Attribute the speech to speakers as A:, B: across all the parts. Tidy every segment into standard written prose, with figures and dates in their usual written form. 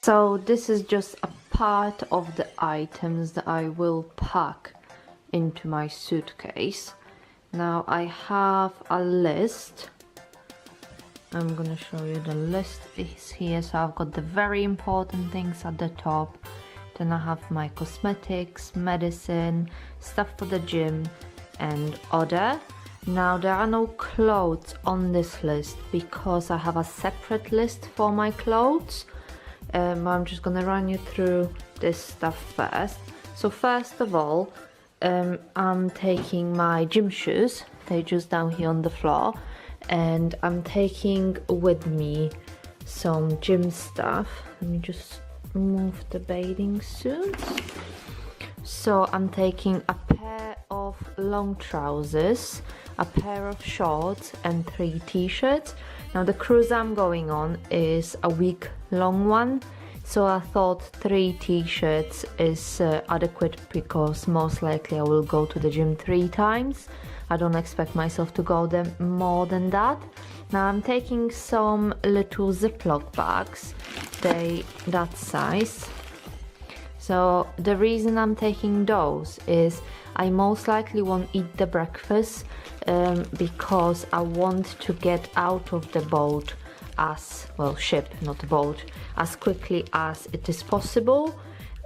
A: So this is just a part of the items that I will pack into my suitcase. Now I have a list. I'm gonna show you the list is here. So I've got the very important things at the top. Then I have my cosmetics, medicine, stuff for the gym and other. Now there are no clothes on this list because I have a separate list for my clothes. I'm just gonna run you through this stuff first. So first of all, I'm taking my gym shoes. They're just down here on the floor. And I'm taking with me some gym stuff. Let me just move the bathing suits. So I'm taking a pair of long trousers, a pair of shorts and 3 t-shirts. Now the cruise I'm going on is a week long one, so I thought 3 t-shirts is adequate because most likely I will go to the gym 3 times. I don't expect myself to go there more than that. Now I'm taking some little Ziploc bags, that size. So the reason I'm taking those is I most likely won't eat the breakfast because I want to get out of the boat ship, not the boat, as quickly as it is possible.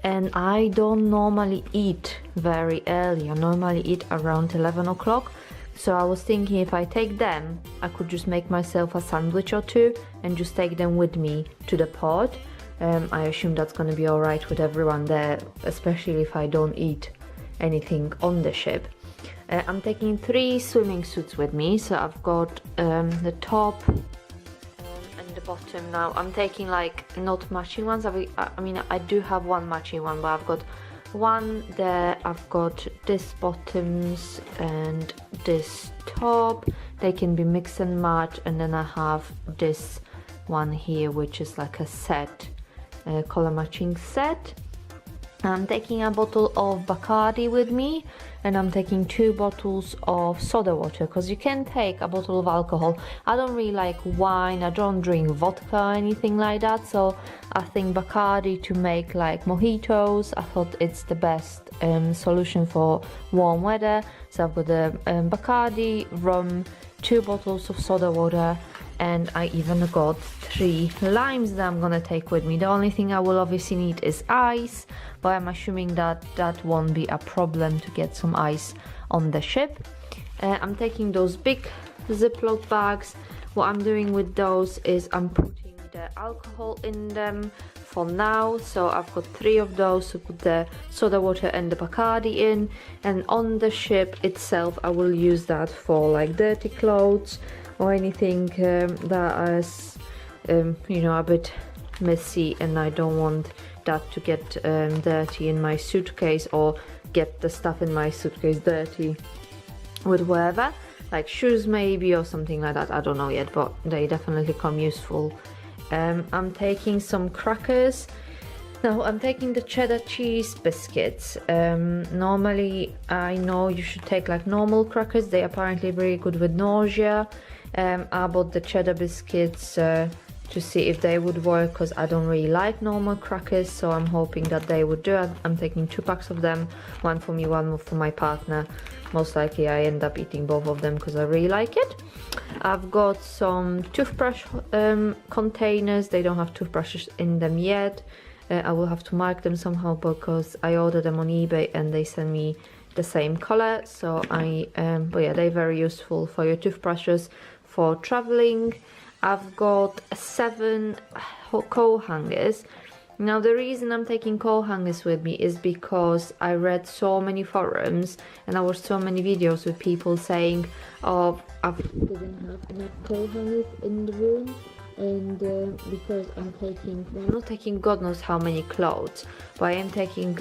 A: And I don't normally eat very early. I normally eat around 11 o'clock. So I was thinking if I take them, I could just make myself a sandwich or 2 and just take them with me to the port. I assume that's going to be alright with everyone there, especially if I don't eat anything on the ship. I'm taking 3 swimming suits with me, so I've got the top and the bottom. Now I'm taking like not matching ones. I mean I do have one matching one, but I've got one there. I've got this bottoms and this top. They can be mix and match, and then I have this one here which is like a set, color matching set. I'm taking a bottle of Bacardi with me, and I'm taking 2 bottles of soda water because you can take a bottle of alcohol. I don't really like wine, I don't drink vodka or anything like that, so I think Bacardi to make like mojitos, I thought it's the best solution for warm weather. So I've got the Bacardi, rum, 2 bottles of soda water, and I even got 3 limes that I'm gonna take with me. The only thing I will obviously need is ice, but I'm assuming that that won't be a problem to get some ice on the ship. I'm taking those big Ziploc bags. What I'm doing with those is I'm putting the alcohol in them for now. So I've got 3 of those to put the soda water and the Bacardi in, and on the ship itself I will use that for like dirty clothes or anything that is a bit messy, and I don't want that to get dirty in my suitcase or get the stuff in my suitcase dirty with whatever, like shoes maybe or something like that. I don't know yet, but they definitely come useful. I'm taking some crackers. Now I'm taking the cheddar cheese biscuits. Normally I know you should take like normal crackers. They apparently very good with nausea. I bought the cheddar biscuits to see if they would work because I don't really like normal crackers, so I'm hoping that they would do it. I'm taking 2 packs of them, one for me, one for my partner. Most likely I end up eating both of them because I really like it. I've got some toothbrush containers. They don't have toothbrushes in them yet. I will have to mark them somehow because I ordered them on eBay and they send me the same color. So but yeah, they're very useful for your toothbrushes for traveling. I've got 7 coat hangers. Now the reason I'm taking coat hangers with me is because I read so many forums and there were so many videos with people saying, oh, I didn't have enough coat hangers in the room, and because I'm not taking God knows how many clothes, but I am taking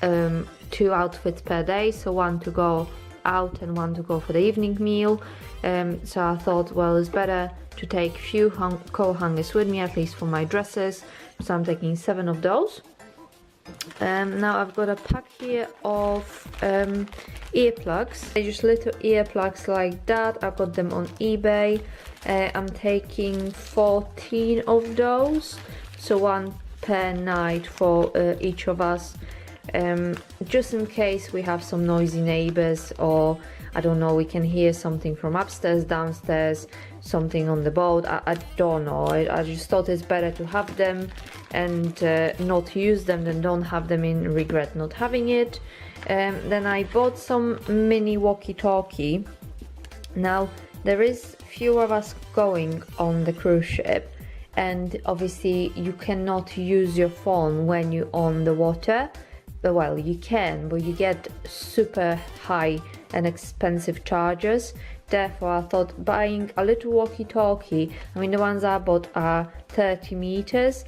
A: 2 outfits per day, so 1 to go out and 1 to go for the evening meal. So I thought, well, it's better to take few coat hangers with me, at least for my dresses. So I'm taking 7 of those. Now I've got a pack here of earplugs. They're just little earplugs like that. I got them on eBay. I'm taking 14 of those, so 1 per night for each of us, just in case we have some noisy neighbors, or I don't know, we can hear something from upstairs, downstairs, something on the boat. I don't know. I just thought it's better to have them and not use them than don't have them and regret not having it. Then I bought some mini walkie-talkie. Now there is few of us going on the cruise ship, and obviously you cannot use your phone when you're on the water. Well, you can, but you get super high and expensive charges. Therefore I thought buying a little walkie-talkie, I mean the ones I bought are 30 meters,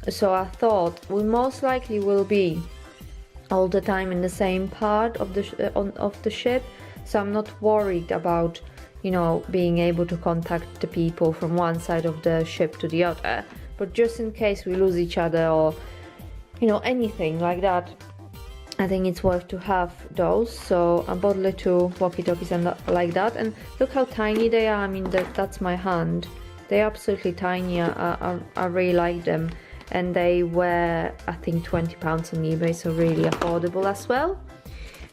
A: so I thought we most likely will be all the time in the same part of the ship, so I'm not worried about, you know, being able to contact the people from one side of the ship to the other. But just in case we lose each other or, you know, anything like that, I think it's worth to have those. So I bought little walkie-talkies and like that, and look how tiny they are. I mean, that's my hand. They're absolutely tiny. I really like them, and they were, I think, £20 on eBay, so really affordable as well.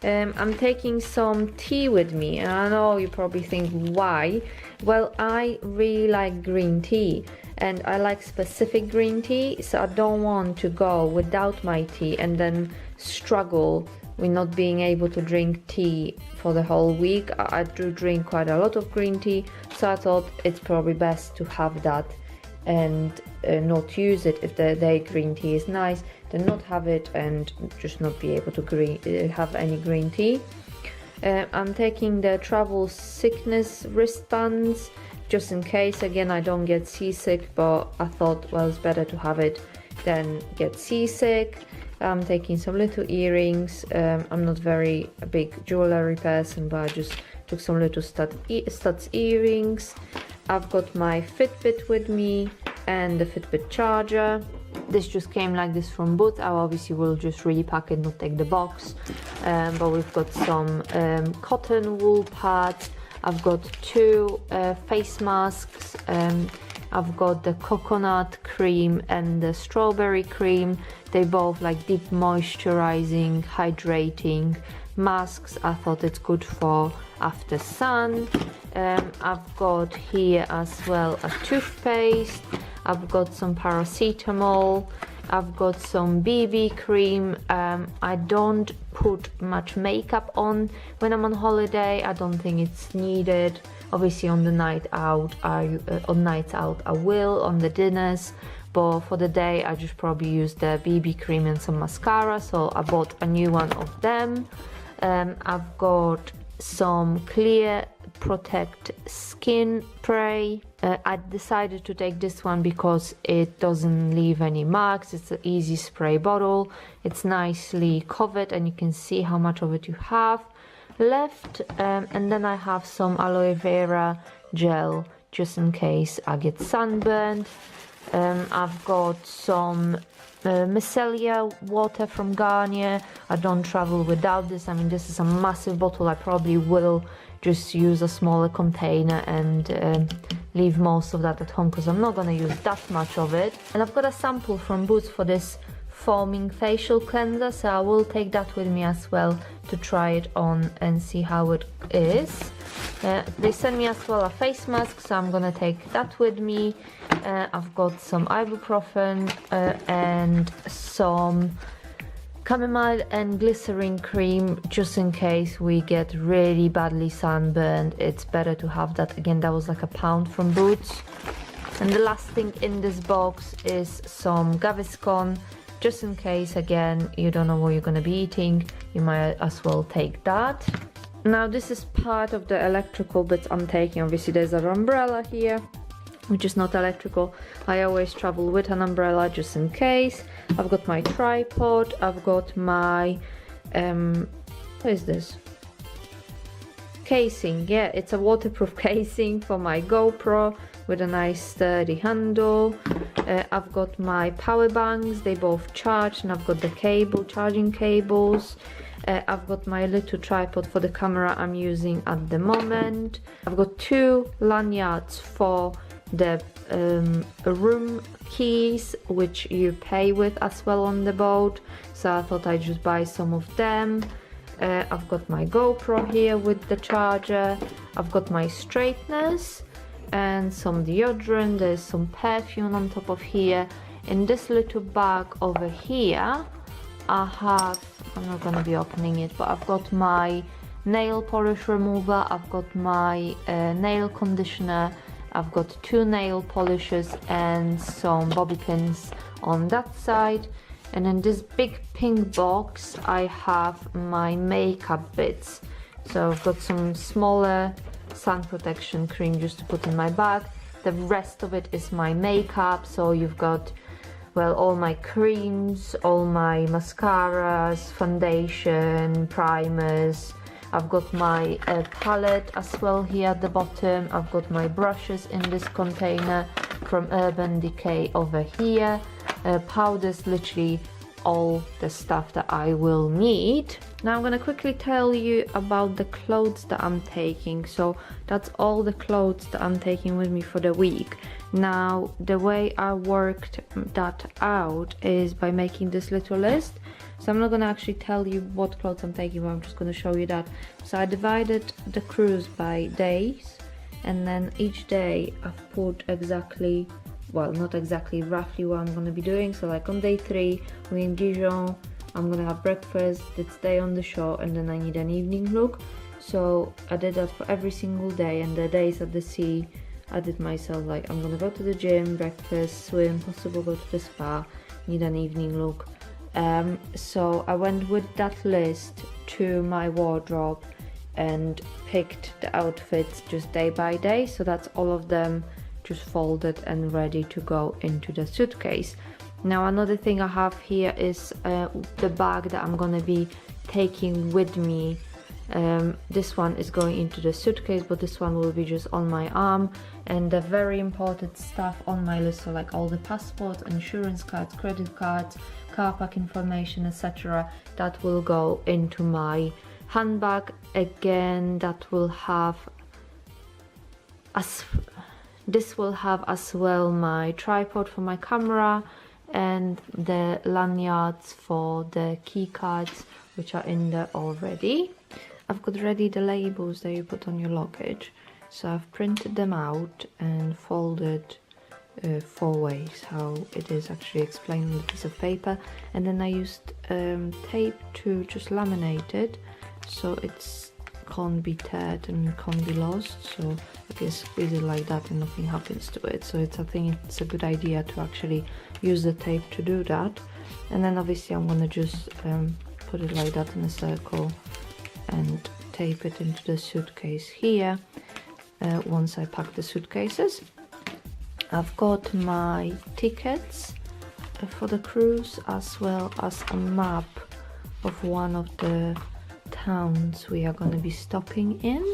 A: I'm taking some tea with me, and I know you probably think why. Well, I really like green tea, and I like specific green tea, so I don't want to go without my tea and then struggle with not being able to drink tea for the whole week. I do drink quite a lot of green tea, so I thought it's probably best to have that and not use it. If the day green tea is nice, then not have it and just not be able to have any green tea. I'm taking the travel sickness wristbands just in case, again, I don't get seasick, but I thought, well, it's better to have it than get seasick. I'm taking some little earrings. I'm not very a big jewelry person, but I just took some little studs earrings. I've got my Fitbit with me and the Fitbit charger. This just came like this from Boots. I obviously will just repack it, not take the box. But we've got some cotton wool pads. I've got two face masks. I've got the coconut cream and the strawberry cream. They both like deep moisturizing, hydrating masks. I thought it's good for after sun. I've got here as well a toothpaste. I've got some paracetamol. I've got some BB cream. I don't put much makeup on when I'm on holiday. I don't think it's needed. Obviously on the night out, on nights out I will, on the dinners, but for the day I just probably use the BB cream and some mascara, so I bought a new one of them. I've got some Clear Protect Skin Spray. I decided to take this one because it doesn't leave any marks. It's an easy spray bottle. It's nicely covered and you can see how much of it you have left. And then I have some aloe vera gel just in case I get sunburned. I've got some micellar water from Garnier. I don't travel without this. I mean, this is a massive bottle. I probably will just use a smaller container and leave most of that at home because I'm not going to use that much of it. And I've got a sample from Boots for this foaming facial cleanser, so I will take that with me as well to try it on and see how it is. They sent me as well a face mask, so I'm gonna take that with me. I've got some ibuprofen and some chamomile and glycerin cream just in case we get really badly sunburned. It's better to have that. Again, that was like £1 from Boots. And the last thing in this box is some Gaviscon, just in case, again, you don't know what you're going to be eating, you might as well take that. Now this is part of the electrical bits I'm taking. Obviously there's an umbrella here, which is not electrical. I always travel with an umbrella just in case. I've got my tripod, I've got my, what is this? Casing, yeah, it's a waterproof casing for my GoPro with a nice sturdy handle. I've got my power banks, they both charge, and I've got the charging cables. I've got my little tripod for the camera I'm using at the moment. I've got two lanyards for the room keys, which you pay with as well on the boat, so I thought I'd just buy some of them. I've got my GoPro here with the charger, I've got my straighteners and some deodorant, there's some perfume on top of here. In this little bag over here I have, I'm not gonna be opening it, but I've got my nail polish remover, I've got my nail conditioner, I've got 2 nail polishes and some bobby pins on that side. And in this big pink box I have my makeup bits. So I've got some smaller sun protection cream just to put in my bag. The rest of it is my makeup, so you've got, well, all my creams, all my mascaras, foundation, primers. I've got my palette as well here at the bottom. I've got my brushes in this container from Urban Decay over here. Powders, literally all the stuff that I will need. Now I'm gonna quickly tell you about the clothes that I'm taking. So that's all the clothes that I'm taking with me for the week. Now the way I worked that out is by making this little list. So I'm not gonna actually tell you what clothes I'm taking, but I'm just gonna show you that. So I divided the cruise by days, and then each day I've put exactly, well, not exactly, roughly what I'm gonna be doing. So like on day 3, we're in Dijon, I'm gonna have breakfast, then stay on the shore, and then I need an evening look. So I did that for every single day, and the days at the sea, I did myself like, I'm gonna go to the gym, breakfast, swim, possible go to the spa, need an evening look. So I went with that list to my wardrobe and picked the outfits just day by day. So that's all of them just folded and ready to go into the suitcase. Now another thing I have here is the bag that I'm gonna be taking with me. This one is going into the suitcase, but this one will be just on my arm. And the very important stuff on my list, so like all the passports, insurance cards, credit cards, car park information, etc., that will go into my handbag. Again, that will have this will have as well my tripod for my camera and the lanyards for the key cards, which are in there already. I've got ready the labels that you put on your luggage, so I've printed them out and folded 4 ways, how it is actually explained on a piece of paper, and then I used tape to just laminate it so it can't be teared and can't be lost. So I can squeeze it like that and nothing happens to it. So I think it's a good idea to actually use the tape to do that. And then obviously I'm gonna just put it like that in a circle and tape it into the suitcase here once I pack the suitcases. I've got my tickets for the cruise, as well as a map of one of the towns we are going to be stopping in.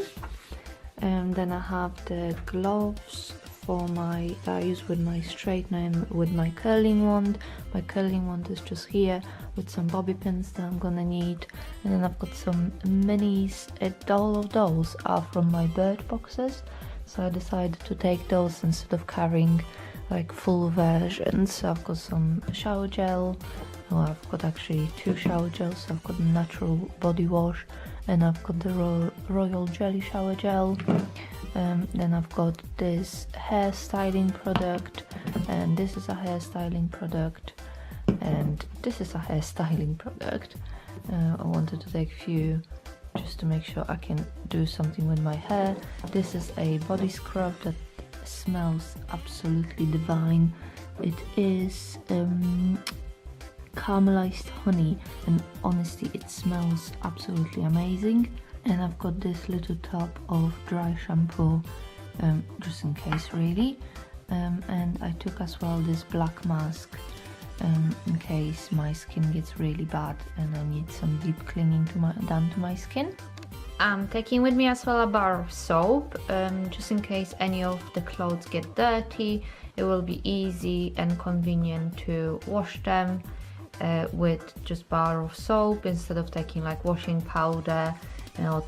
A: And then I have the gloves for that I use with my straightener and with my curling wand. My curling wand is just here with some bobby pins that I'm gonna need. And then I've got some minis. All of those are from my bird boxes, so I decided to take those instead of carrying like full versions. So I've got some shower gel. Oh, I've got actually 2 shower gels. I've got natural body wash, and I've got the royal jelly shower gel. Then I've got this hair styling product, and this is a hair styling product, and this is a hair styling product. I wanted to take a few just to make sure I can do something with my hair. This is a body scrub that smells absolutely divine. It is caramelized honey, and honestly it smells absolutely amazing. And I've got this little tub of dry shampoo, just in case really. And I took as well this black mask in case my skin gets really bad and I need some deep cleaning done to my skin. I'm taking with me as well a bar of soap, just in case any of the clothes get dirty. It will be easy and convenient to wash them with just bar of soap instead of taking like washing powder,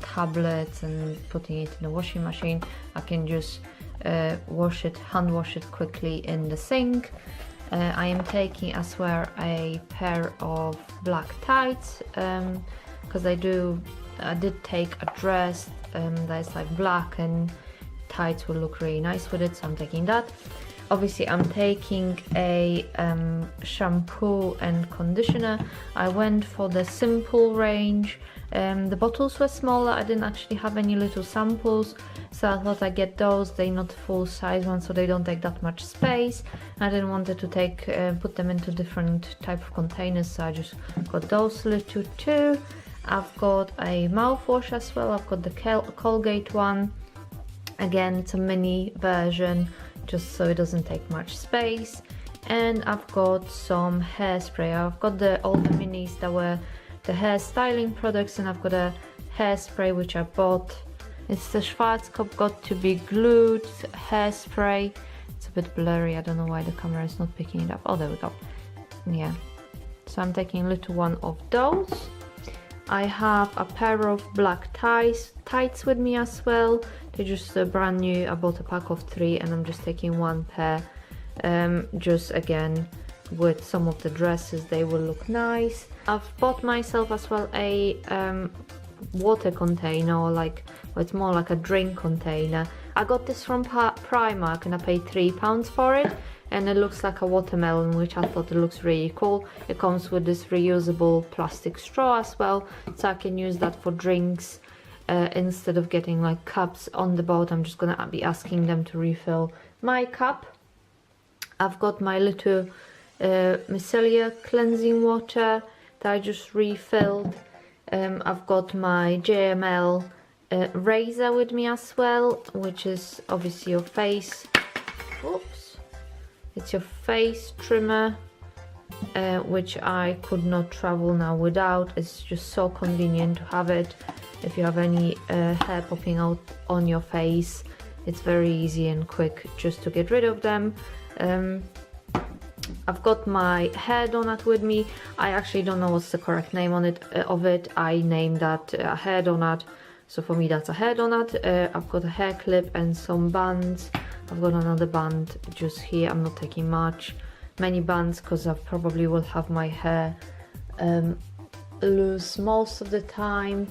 A: tablets and putting it in the washing machine. I can just hand wash it quickly in the sink. I am taking as well a pair of black tights, because I did take a dress that's like black, and tights will look really nice with it, so I'm taking that. Obviously I'm taking a shampoo and conditioner. I went for the simple range. The bottles were smaller, I didn't actually have any little samples, so I thought I'd get those. They're not full size ones, so they don't take that much space. I didn't want to put them into different type of containers, so I just got those little two. I've got a mouthwash as well. I've got the Colgate one. Again, it's a mini version, just so it doesn't take much space. And I've got some hairspray. I've got all the minis that were the hair styling products, and I've got a hairspray which I bought. It's the Schwarzkopf Got to Be Glued hairspray. It's a bit blurry, I don't know why the camera is not picking it up. Oh, there we go. Yeah, so I'm taking a little one of those. I have a pair of black tights with me as well. They're just brand new. I bought a pack of 3 and I'm just taking one pair. Just again, with some of the dresses, they will look nice. I've bought myself as well a water container, or it's more like a drink container. I got this from Primark and I paid £3 for it, and it looks like a watermelon, which I thought it looks really cool. It comes with this reusable plastic straw as well, so I can use that for drinks. Instead of getting like cups on the boat, I'm just gonna be asking them to refill my cup. I've got my little micellar cleansing water that I just refilled. I've got my JML razor with me as well, which is obviously your face. Oops. It's your face trimmer, which I could not travel now without. It's just so convenient to have it. If you have any hair popping out on your face, it's very easy and quick just to get rid of them. I've got my hair donut with me. I actually don't know what's the correct name of it. I named that a hair donut, so for me that's a hair donut. I've got a hair clip and some bands. I've got another band just here. I'm not taking many bands because I probably will have my hair loose most of the time.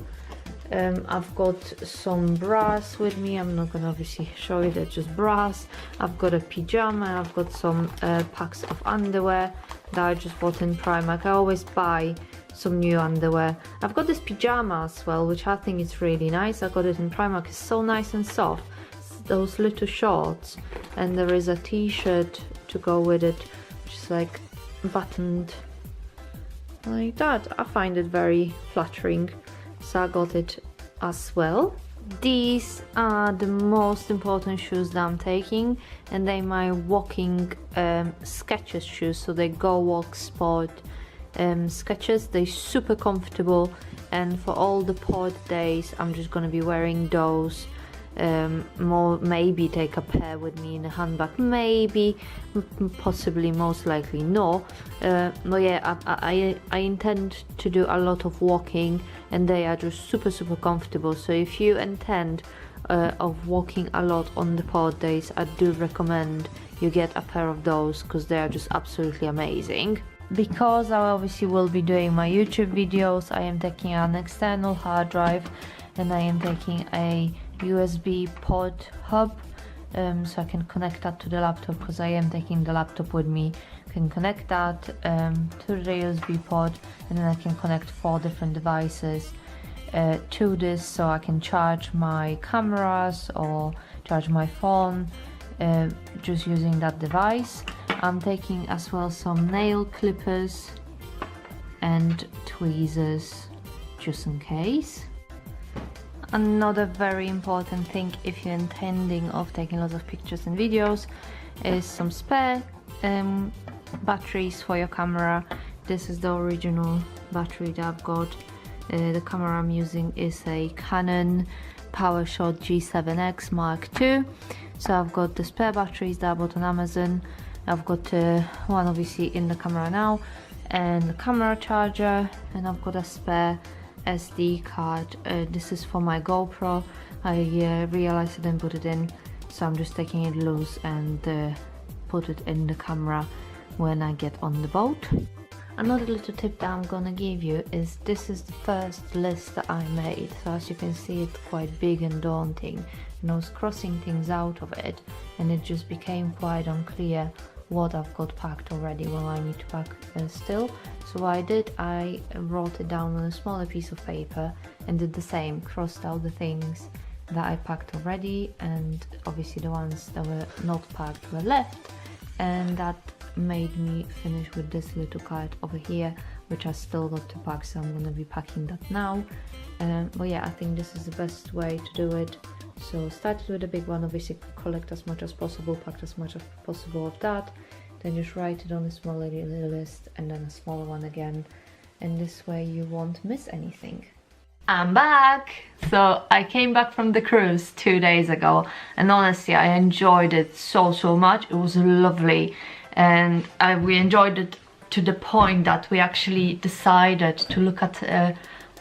A: I've got some bras with me. I'm not gonna obviously show you, they're just bras. I've got a pyjama. I've got some packs of underwear that I just bought in Primark. I always buy some new underwear. I've got this pyjama as well, which I think is really nice. I got it in Primark. It's so nice and soft. Those little shorts, and there is a t-shirt to go with it, which is like buttoned like that. I find it very flattering, so I got it as well. These are the most important shoes that I'm taking, and they're my walking Skechers shoes. So they Go Walk Sport Skechers. They're super comfortable, and for all the pod days I'm just gonna be wearing those. Maybe take a pair with me in a handbag, maybe, possibly, most likely no. But yeah, I intend to do a lot of walking, and they are just super comfortable. So if you intend of walking a lot on the pod days, I do recommend you get a pair of those, because they are just absolutely amazing. Because I obviously will be doing my YouTube videos, I am taking an external hard drive, and I am taking a USB pod hub, so I can connect that to the laptop, because I am taking the laptop with me. I can connect that to the USB pod, and then I can connect 4 different devices to this, so I can charge my cameras or charge my phone just using that device. I'm taking as well some nail clippers and tweezers just in case. Another very important thing if you're intending of taking lots of pictures and videos is some spare batteries for your camera. This is the original battery that I've got. The camera I'm using is a Canon PowerShot G7X Mark II. So I've got the spare batteries that I bought on Amazon. I've got one obviously in the camera now, and the camera charger, and I've got a spare SD card. This is for my GoPro. I realized I didn't put it in so I'm just taking it loose and put it in the camera when I get on the boat. Another little tip that I'm gonna give you is this is the first list that I made, so as you can see it's quite big and daunting, and I was crossing things out of it and it just became quite unclear what I've got packed already, what I need to pack still. So what I did, I wrote it down on a smaller piece of paper and did the same, crossed out the things that I packed already, and obviously the ones that were not packed were left, and that made me finish with this little card over here, which I still got to pack, so I'm gonna be packing that now. But yeah, I think this is the best way to do it. So started with a big one, obviously collect as much as possible, packed as much as possible of that, then just write it on a smaller little list and then a smaller one again, and this way you won't miss anything. I'm back! So I came back from the cruise 2 days ago, and honestly I enjoyed it so much. It was lovely, and we enjoyed it to the point that we actually decided to look at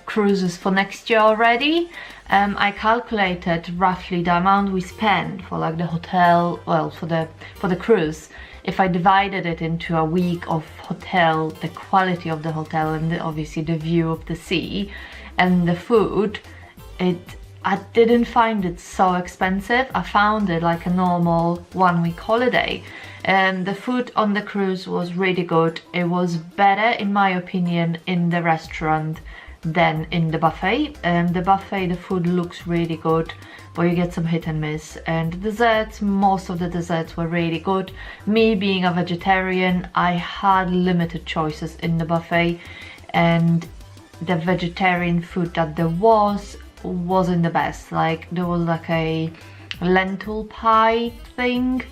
A: cruises for next year already. I calculated roughly the amount we spent for like the hotel, well, for the cruise. If I divided it into a week of hotel, the quality of the hotel, and obviously the view of the sea and the food, I didn't find it so expensive. I found it like a normal 1 week holiday, and the food on the cruise was really good. It was better, in my opinion, in the restaurant than in the buffet. The buffet, the food looks really good, but you get some hit and miss. And the desserts, most of the desserts were really good. Me being a vegetarian, I had limited choices in the buffet, and the vegetarian food that there wasn't the best. Like there was like a lentil pie thing,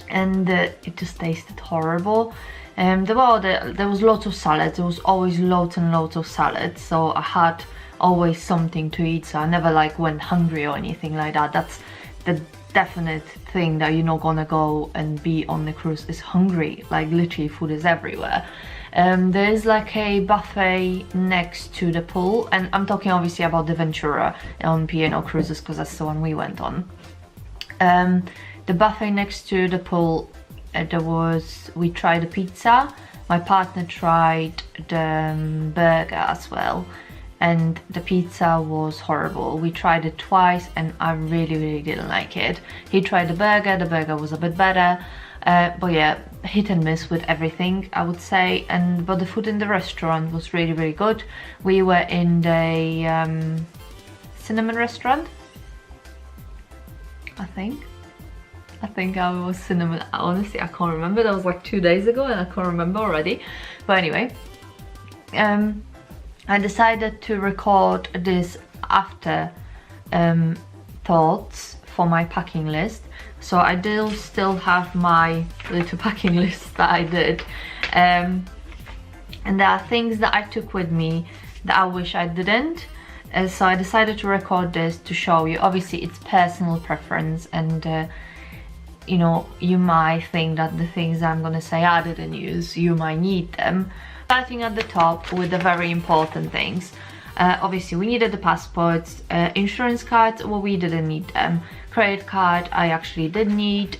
A: and it just tasted horrible. There was lots of salads. There was always loads and loads of salads, so I had always something to eat, so I never like went hungry or anything like that. That's the definite thing that you're not gonna go and be on the cruise is hungry. Like literally food is everywhere. There's like a buffet next to the pool, and I'm talking obviously about the Ventura on P&O cruises because that's the one we went on. The buffet next to the pool, we tried the pizza. My partner tried the burger as well, and the pizza was horrible. We tried it twice and I really didn't like it. He tried the burger was a bit better, but yeah, hit and miss with everything, I would say. But the food in the restaurant was really good. We were in the cinnamon restaurant, I think I was cinnamon. Honestly, I can't remember. That was like 2 days ago and I can't remember already. But anyway, I decided to record this after thoughts for my packing list. So I do still have my little packing list that I did. And there are things that I took with me that I wish I didn't. So I decided to record this to show you. Obviously, it's personal preference, and you know, you might think that the things I'm gonna say I didn't use, you might need them. Starting at the top with the very important things. Obviously we needed the passports, insurance cards, well, we didn't need them. Credit card, I actually did need.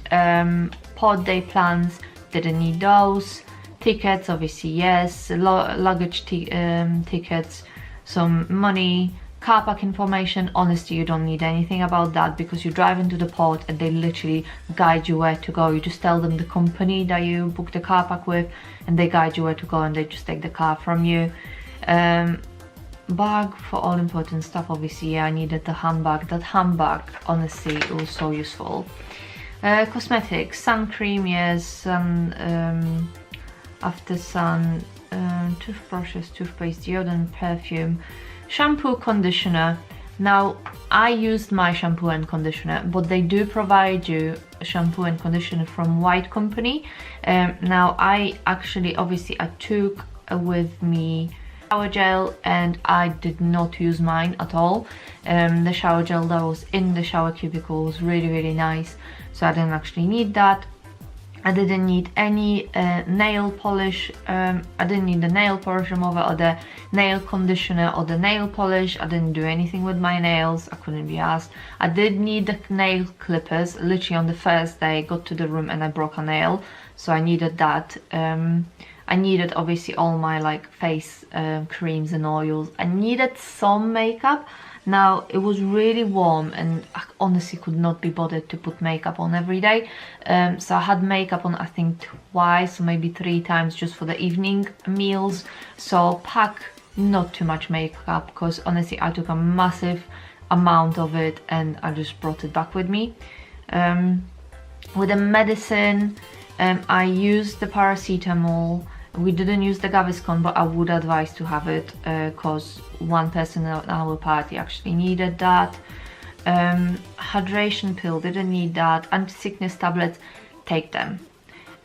A: Pod day plans, didn't need those. Tickets, obviously yes. Luggage tickets, some money. Car park information, honestly you don't need anything about that because you drive into the port and they literally guide you where to go. You just tell them the company that you booked the car park with and they guide you where to go, and they just take the car from you. Bag for all important stuff, obviously yeah, I needed the handbag. That handbag, honestly, it was so useful. Cosmetics, sun cream, yes, after sun, toothbrushes, toothpaste, deodorant, perfume, shampoo, conditioner. Now I used my shampoo and conditioner, but they do provide you a shampoo and conditioner from White Company. Now I actually, obviously I took with me shower gel and I did not use mine at all. The shower gel that was in the shower cubicle was really nice, so I didn't actually need that. I didn't need any nail polish. I didn't need the nail polish remover or the nail conditioner or the nail polish. I didn't do anything with my nails. I couldn't be asked. I did need the nail clippers. Literally on the first day I got to the room and I broke a nail, so I needed that. I needed obviously all my like face creams and oils. I needed some makeup. Now it was really warm and I honestly could not be bothered to put makeup on every day, so I had makeup on I think twice or maybe 3 times just for the evening meals. So pack not too much makeup, because honestly I took a massive amount of it and I just brought it back with me. With the medicine, I used the paracetamol. We didn't use the Gaviscon, but I would advise to have it because one person at our party actually needed that. Hydration pill, didn't need that. Anti-sickness tablets, take them.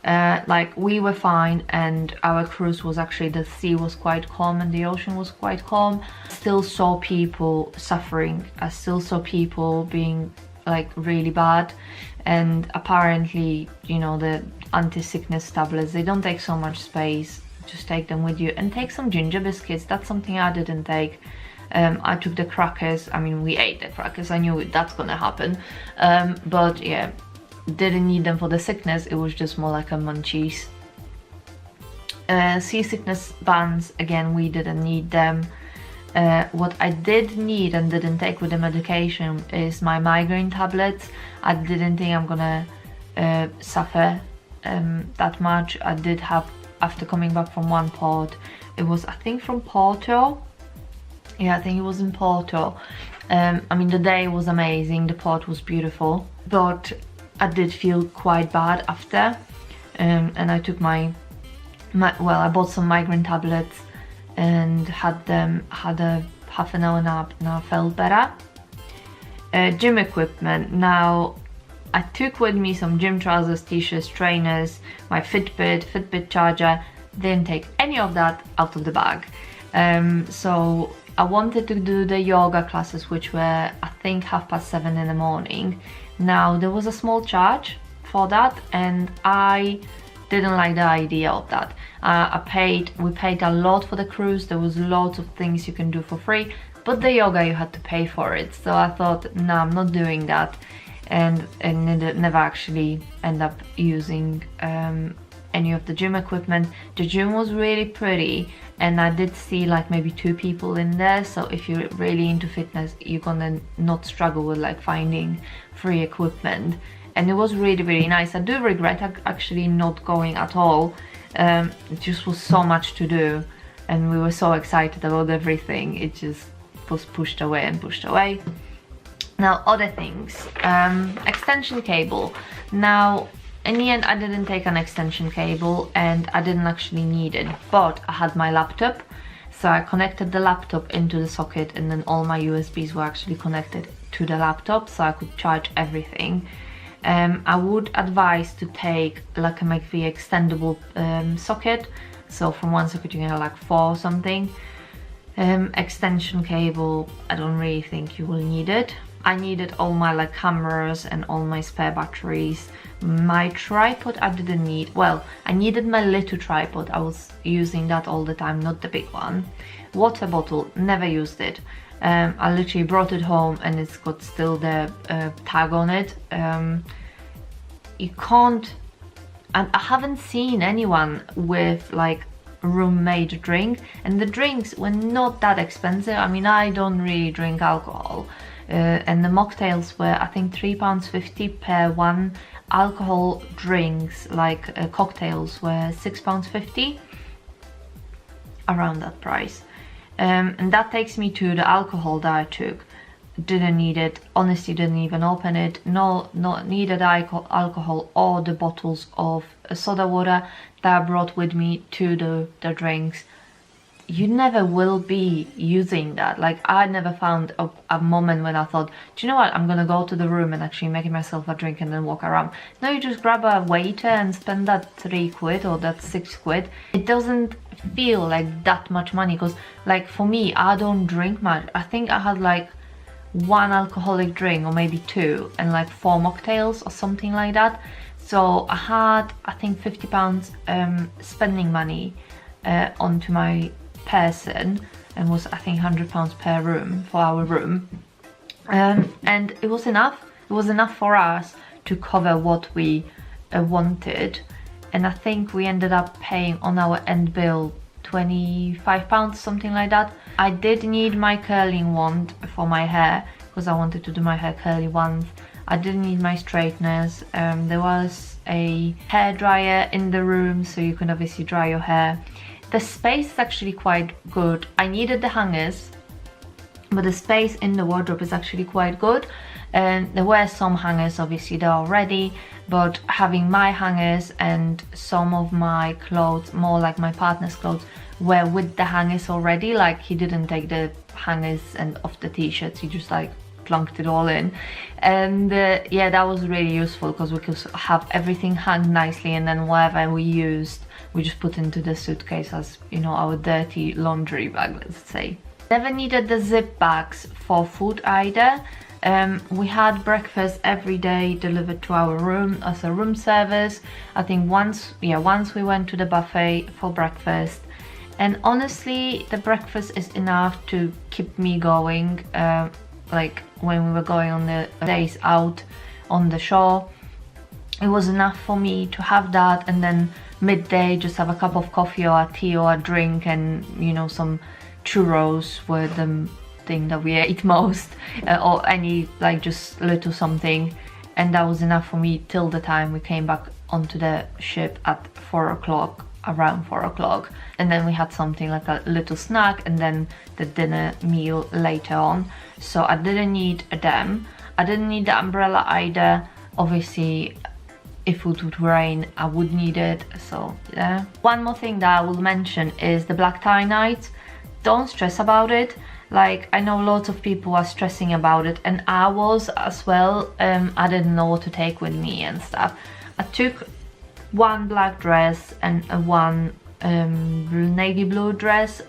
A: Like we were fine, and our cruise was actually, the sea was quite calm and the ocean was quite calm. Still saw people suffering. I still saw people being like really bad, and apparently, you know, the anti-sickness tablets, they don't take so much space. Just take them with you, and take some ginger biscuits. That's something I didn't take. I took the crackers. I mean, we ate the crackers. I knew that's gonna happen, but yeah, didn't need them for the sickness. It was just more like a munchies. Seasickness bands, again, we didn't need them. What I did need and didn't take with the medication is my migraine tablets. I didn't think I'm gonna suffer that much. I did have, after coming back from one port, it was I think from Porto. Yeah, I think it was in Porto. I mean, the day was amazing, the port was beautiful, but I did feel quite bad after, and I took my well, I bought some migraine tablets and had a half an hour nap and I felt better. Gym equipment. Now I took with me some gym trousers, t-shirts, trainers, my Fitbit charger. Didn't take any of that out of the bag. So I wanted to do the yoga classes, which were I think 7:30 in the morning. Now there was a small charge for that and I didn't like the idea of that. We paid a lot for the cruise. There was lots of things you can do for free, but the yoga you had to pay for it. So I thought, no, I'm not doing that, and never actually end up using any of the gym equipment. The gym was really pretty, and I did see like maybe 2 people in there. So if you're really into fitness, you're gonna not struggle with like finding free equipment. And it was really, really nice. I do regret actually not going at all. It just was so much to do and we were so excited about everything. It just was pushed away and pushed away. Now, other things. Extension cable. Now, in the end, I didn't take an extension cable and I didn't actually need it, but I had my laptop. So I connected the laptop into the socket and then all my USBs were actually connected to the laptop, so I could charge everything. I would advise to take like a McVie extendable socket, so from one socket you can have like 4 or something. Extension cable, I don't really think you will need it. I needed all my like cameras and all my spare batteries. My tripod I didn't need. Well, I needed my little tripod. I was using that all the time, not the big one. Water bottle, never used it. I literally brought it home and it's got still the tag on it. You can't, and I haven't seen anyone with like room-made drink, and the drinks were not that expensive. I mean, I don't really drink alcohol, and the mocktails were I think £3.50 per one. Alcohol drinks like cocktails were £6.50, around that price. And that takes me to the alcohol that I took. Didn't need it, honestly didn't even open it. Not needed alcohol or the bottles of soda water that I brought with me to the drinks. You never will be using that. Like, I never found a moment when I thought, do you know what, I'm gonna go to the room and actually make myself a drink and then walk around. No, you just grab a waiter and spend that £3 or that £6. It doesn't feel like that much money, because like for me, I don't drink much. I think I had like 1 alcoholic drink or maybe 2 and like 4 mocktails or something like that. So I had, I think, £50 spending money onto my person, and was, I think, £100 per room for our room, and it was enough. It was enough for us to cover what we wanted, and I think we ended up paying on our end bill £25, something like that. I did need my curling wand for my hair because I wanted to do my hair curly once. I didn't need my straighteners. There was a hair dryer in the room, so you can obviously dry your hair. The space is actually quite good. I needed the hangers, but the space in the wardrobe is actually quite good. And there were some hangers obviously there already, but having my hangers and some of my clothes, more like my partner's clothes, were with the hangers already. Like, he didn't take the hangers and off the t-shirts, he just like plunked it all in. And yeah, that was really useful because we could have everything hung nicely, and then whatever we used we just put into the suitcase as, you know, our dirty laundry bag, let's say. Never needed the zip bags for food either. We had breakfast every day delivered to our room as a room service. I think once we went to the buffet for breakfast, and honestly the breakfast is enough to keep me going. Like when we were going on the days out on the shore, it was enough for me to have that, and then midday just have a cup of coffee or a tea or a drink, and, you know, some churros were the thing that we ate most, or any like just little something, and that was enough for me till the time we came back onto the ship at 4 o'clock, around 4 o'clock, and then we had something like a little snack, and then the dinner meal later on. So I didn't need them. I didn't need the umbrella either. Obviously if it would rain I would need it, so yeah. One more thing that I will mention is the black tie nights. Don't stress about it. Like, I know lots of people are stressing about it, and I was as well. I didn't know what to take with me and stuff. I took one black dress and one navy blue dress,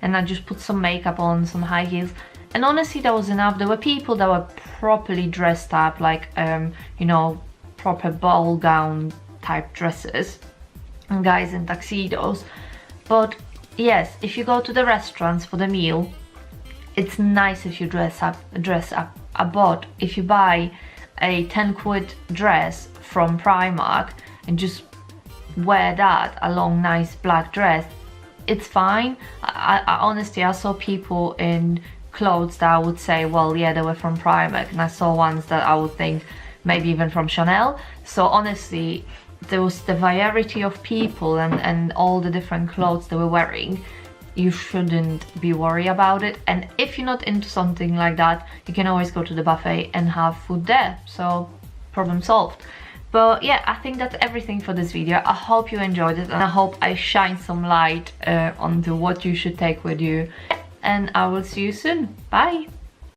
A: and I just put some makeup on, some high heels, and honestly that was enough. There were people that were properly dressed up, like you know, proper ball gown type dresses, and guys in tuxedos. But yes, if you go to the restaurants for the meal, it's nice if you dress up. But if you buy a 10 quid dress from Primark and just wear that, a long nice black dress, it's fine. I honestly, I saw people in clothes that I would say, well, yeah, they were from Primark, and I saw ones that I would think maybe even from Chanel. So honestly, there was the variety of people and all the different clothes they were wearing. You shouldn't be worried about it, and if you're not into something like that, you can always go to the buffet and have food there, so problem solved. But yeah, I think that's everything for this video. I hope you enjoyed it, and I hope I shine some light onto what you should take with you, and I will see you soon. Bye!